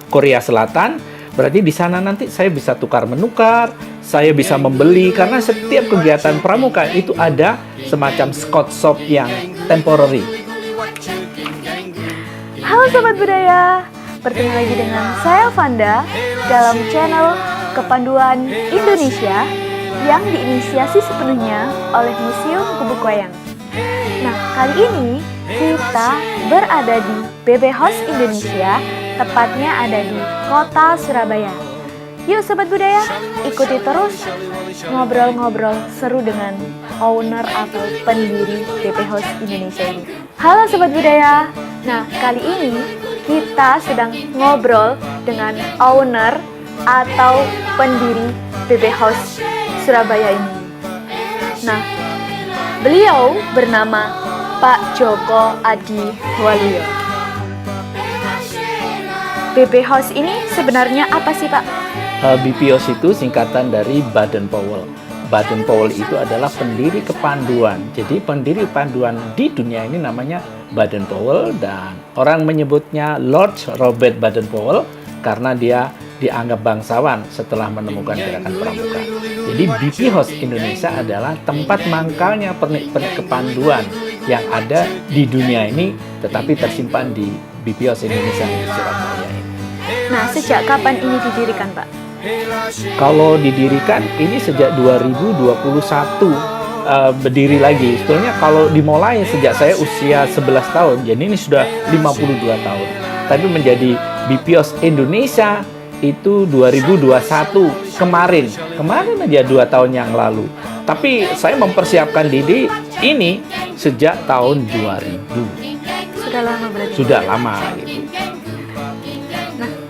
Korea Selatan, berarti di sana nanti saya bisa tukar-menukar, saya bisa membeli, karena setiap kegiatan pramuka itu ada semacam Scott shop yang temporary. Halo Sobat Budaya, bertemu lagi dengan saya Vanda dalam channel Kepanduan Indonesia yang diinisiasi sepenuhnya oleh Museum Gubuk Wayang. Nah, kali ini kita berada di BB House Indonesia, tepatnya ada di kota Surabaya. Yuk Sobat Budaya, ikuti terus ngobrol-ngobrol seru dengan owner atau pendiri BB House Indonesia ini. Halo Sobat Budaya, nah kali ini kita sedang ngobrol dengan owner atau pendiri BB House Surabaya ini. Nah, beliau bernama Pak Joko Adi Waluyo. BB House ini sebenarnya apa sih Pak? BPOS itu singkatan dari Baden Powell. Baden Powell itu adalah pendiri kepanduan. Jadi pendiri kepanduan di dunia ini namanya Baden Powell, dan orang menyebutnya Lord Robert Baden Powell karena dia dianggap bangsawan setelah menemukan gerakan pramuka. Jadi BP House Indonesia adalah tempat mangkalnya pernik-pernik kepanduan yang ada di dunia ini, tetapi tersimpan di BP House Indonesia di Surabaya ini. Nah, sejak kapan ini didirikan Pak? Kalau didirikan ini sejak 2021 berdiri lagi. Sebetulnya kalau dimulai sejak saya usia 11 tahun, jadi ini sudah 52 tahun. Tapi menjadi BPOS Indonesia itu 2021 kemarin aja 2 tahun yang lalu. Tapi saya mempersiapkan diri ini sejak tahun 2000. Sudah lama berarti? Sudah lama gitu.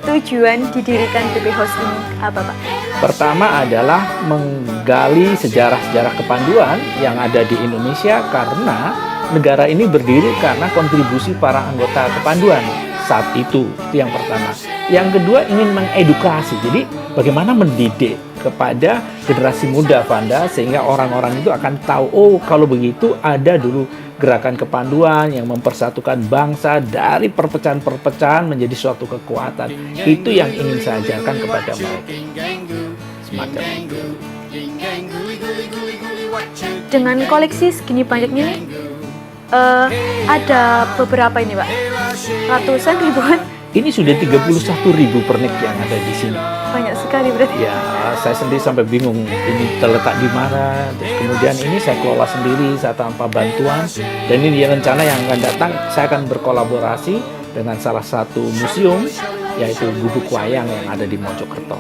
Tujuan didirikan BB House ini apa Pak? Pertama adalah menggali sejarah-sejarah kepanduan yang ada di Indonesia, karena negara ini berdiri karena kontribusi para anggota kepanduan saat itu yang pertama. Yang kedua, ingin mengedukasi, jadi bagaimana mendidik kepada generasi muda Vanda, sehingga orang-orang itu akan tahu, oh kalau begitu ada dulu gerakan kepanduan yang mempersatukan bangsa dari perpecahan-perpecahan menjadi suatu kekuatan. Itu yang ingin saya ajarkan kepada mereka. Semacam itu. Dengan koleksi segini banyaknya nih, ada beberapa ini Pak, ratusan ribuan. Ini sudah 31.000 pernik yang ada di sini. Banyak sekali berarti. Ya, saya sendiri sampai bingung ini terletak di mana. Kemudian ini saya kelola sendiri, saya tanpa bantuan. Dan ini rencana yang akan datang, saya akan berkolaborasi dengan salah satu museum, yaitu Gubuk Wayang yang ada di Mojokerto.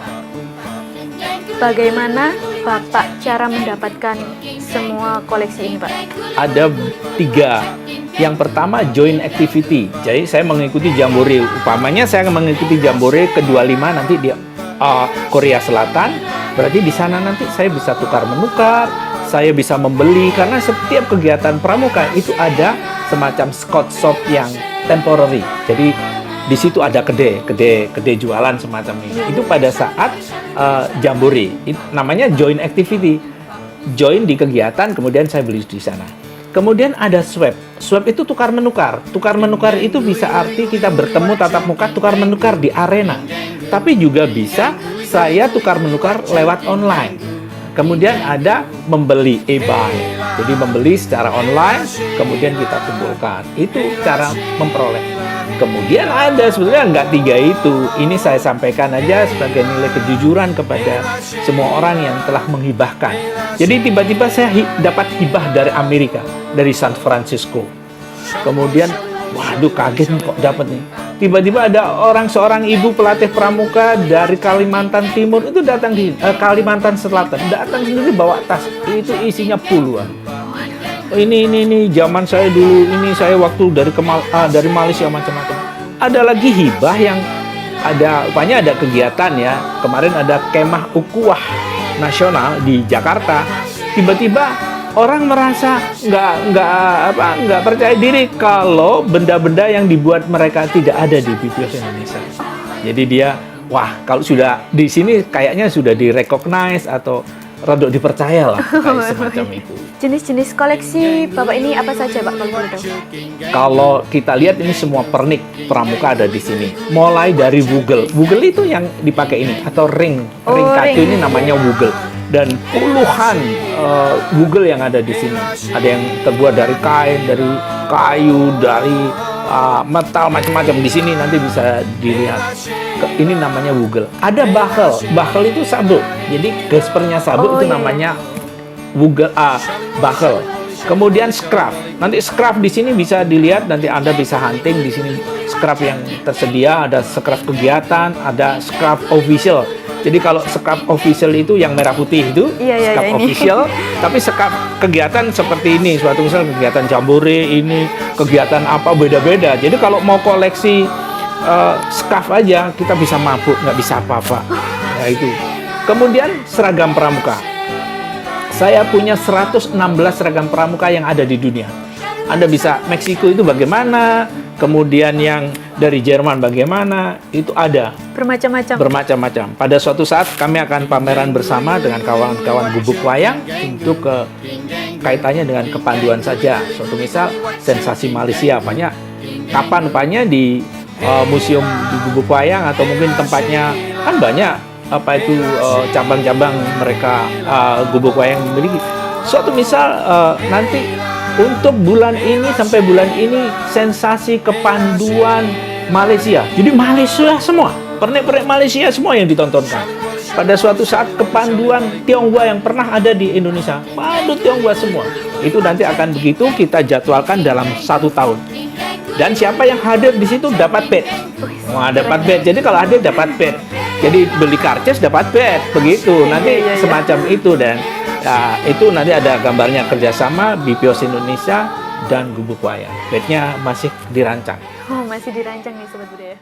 Bagaimana Bapak cara mendapatkan semua koleksi ini Pak? Ada 3. Yang pertama, joint activity. Jadi saya mengikuti jambore. Upamanya saya akan mengikuti jambore ke-25 nanti di Korea Selatan. Berarti di sana nanti saya bisa tukar-menukar, saya bisa membeli, karena setiap kegiatan pramuka itu ada semacam Scott shop yang temporary. Jadi di situ ada kedai jualan semacam ini. Itu pada saat jambore. Namanya joint activity. Join di kegiatan, kemudian saya beli di sana. Kemudian ada swap. Swap itu tukar-menukar. Tukar-menukar itu bisa arti kita bertemu tatap muka, tukar-menukar di arena. Tapi juga bisa saya tukar-menukar lewat online. Kemudian ada membeli, e-buy. Jadi membeli secara online, kemudian kita kumpulkan. Itu cara memperoleh. Kemudian ada, sebetulnya nggak 3 itu. Ini saya sampaikan aja sebagai nilai kejujuran kepada semua orang yang telah menghibahkan. Jadi tiba-tiba saya dapat hibah dari Amerika, dari San Francisco. Kemudian, waduh kaget nih kok dapat nih. Tiba-tiba ada seorang ibu pelatih pramuka dari Kalimantan Timur itu datang di Kalimantan Selatan, datang sendiri bawa tas. Itu isinya puluhan. Ini zaman saya dulu, ini saya waktu dari Malaysia macam-macam. Ada lagi hibah yang rupanya ada kegiatan ya. Kemarin ada kemah ukhuwah nasional di Jakarta. Tiba-tiba orang merasa nggak percaya diri kalau benda-benda yang dibuat mereka tidak ada di BPOS Indonesia. Jadi dia, wah kalau sudah di sini kayaknya sudah di-recognize atau rada dipercaya lah kayak semacam itu. Jenis-jenis koleksi Bapak ini apa saja, Pak, kalau boleh tahu? Kalau kita lihat ini semua pernik pramuka ada di sini. Mulai dari wugel. Wugel itu yang dipakai ini atau ring kayu ring. ini namanya wugel. Dan puluhan wugel yang ada di sini. Ada yang terbuat dari kain, dari kayu, dari metal macam-macam. Di sini nanti bisa dilihat. Ini namanya wugel. Ada bahel. Bahel itu sabuk. Jadi gespernya sabuk itu namanya wugel, bahel. Kemudian scrap. Nanti scrap di sini bisa dilihat, nanti Anda bisa hunting di sini scrap yang tersedia, ada scrap kegiatan, ada scrap official. Jadi kalau scrap official itu yang merah putih itu, scrap official, tapi scrap kegiatan seperti ini, suatu misal kegiatan jambore ini, kegiatan apa beda-beda. Jadi kalau mau koleksi scrap aja kita bisa mabuk, nggak bisa apa-apa. Nah itu. Kemudian seragam pramuka. Saya punya 116 seragam pramuka yang ada di dunia. Anda bisa Meksiko itu bagaimana, kemudian yang dari Jerman bagaimana, itu ada. Bermacam-macam. Pada suatu saat kami akan pameran bersama dengan kawan-kawan gubuk wayang untuk kaitannya dengan kepanduan saja. Suatu misal sensasi Malaysia banyak. Kapan rupanya di museum di gubuk wayang atau mungkin tempatnya kan banyak. Apa itu cabang-cabang mereka gubuk wayang memiliki. Suatu misal nanti untuk bulan ini sampai bulan ini sensasi kepanduan Malaysia. Jadi Malaysia semua, pernik-pernik Malaysia semua yang ditontonkan. Pada suatu saat kepanduan Tionghoa yang pernah ada di Indonesia, pandu Tionghoa semua. Itu nanti akan begitu kita jadwalkan dalam 1 tahun. Dan siapa yang hadir di situ dapat bed. Wah, dapat bed. Jadi kalau hadir dapat bed. Jadi beli karcis dapat bed, begitu. Nanti semacam itu dan itu nanti ada gambarnya kerjasama BPOS Indonesia dan gubuk wayang. Bednya masih dirancang. Oh, masih dirancang nih Sobat Budaya.